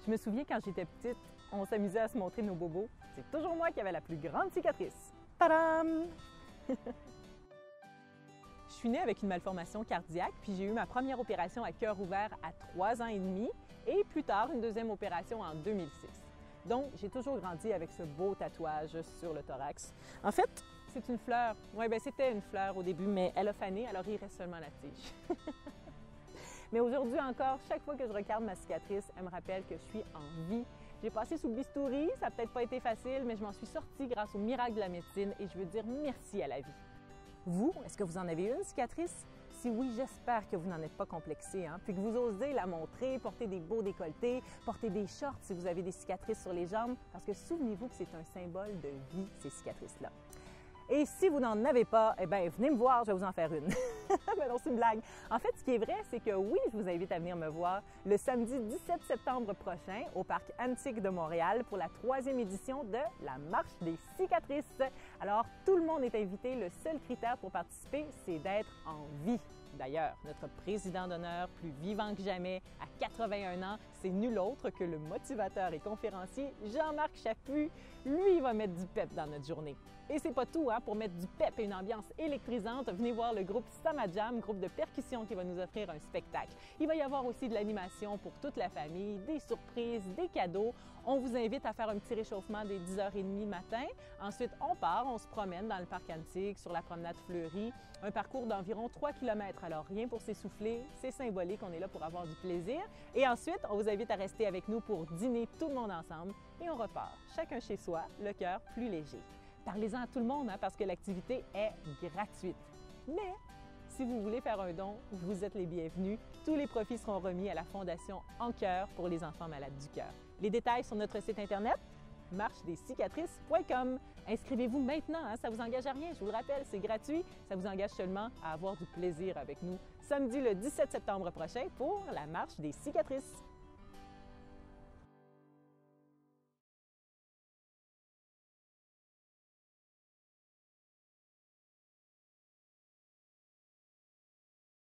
Je me souviens quand j'étais petite, on s'amusait à se montrer nos bobos. C'est toujours moi qui avais la plus grande cicatrice. Tadam! Je suis née avec une malformation cardiaque, puis j'ai eu ma première opération à cœur ouvert à 3 ans et demi et plus tard une deuxième opération en 2006. Donc, j'ai toujours grandi avec ce beau tatouage sur le thorax. En fait, c'est une fleur. Oui, bien, c'était une fleur au début, mais elle a fané, alors il reste seulement la tige. Mais aujourd'hui encore, chaque fois que je regarde ma cicatrice, elle me rappelle que je suis en vie. J'ai passé sous le bistouri, ça n'a peut-être pas été facile, mais je m'en suis sortie grâce au miracle de la médecine et je veux dire merci à la vie. Vous, est-ce que vous en avez une cicatrice? Si oui, j'espère que vous n'en êtes pas complexé, puis que vous osez la montrer, porter des beaux décolletés, porter des shorts si vous avez des cicatrices sur les jambes, parce que souvenez-vous que c'est un symbole de vie, ces cicatrices-là. Et si vous n'en avez pas, eh bien, venez me voir, je vais vous en faire une. Mais non, c'est une blague. En fait, ce qui est vrai, c'est que oui, je vous invite à venir me voir le samedi 17 septembre prochain au Parc Antique de Montréal pour la 3e édition de la Marche des cicatrices. Alors, tout le monde est invité. Le seul critère pour participer, c'est d'être en vie. D'ailleurs, notre président d'honneur, plus vivant que jamais, à 81 ans, c'est nul autre que le motivateur et conférencier Jean-Marc Chaput. Lui, il va mettre du pep dans notre journée. Et c'est pas tout, pour mettre du pep et une ambiance électrisante, venez voir le groupe Samajam, groupe de percussion qui va nous offrir un spectacle. Il va y avoir aussi de l'animation pour toute la famille, des surprises, des cadeaux. On vous invite à faire un petit réchauffement dès 10h30 le matin. Ensuite, on part, on se promène dans le parc antique, sur la promenade fleurie, un parcours d'environ 3 km. Alors, rien pour s'essouffler, c'est symbolique, on est là pour avoir du plaisir. Et ensuite, on vous invite à rester avec nous pour dîner tout le monde ensemble et on repart, chacun chez soi, le cœur plus léger. Parlez-en à tout le monde parce que l'activité est gratuite. Mais si vous voulez faire un don, vous êtes les bienvenus. Tous les profits seront remis à la Fondation En Cœur pour les enfants malades du cœur. Les détails sur notre site internet marchedescicatrices.com. Inscrivez-vous maintenant, ça ne vous engage à rien, je vous le rappelle, c'est gratuit. Ça vous engage seulement à avoir du plaisir avec nous samedi le 17 septembre prochain pour la Marche des cicatrices.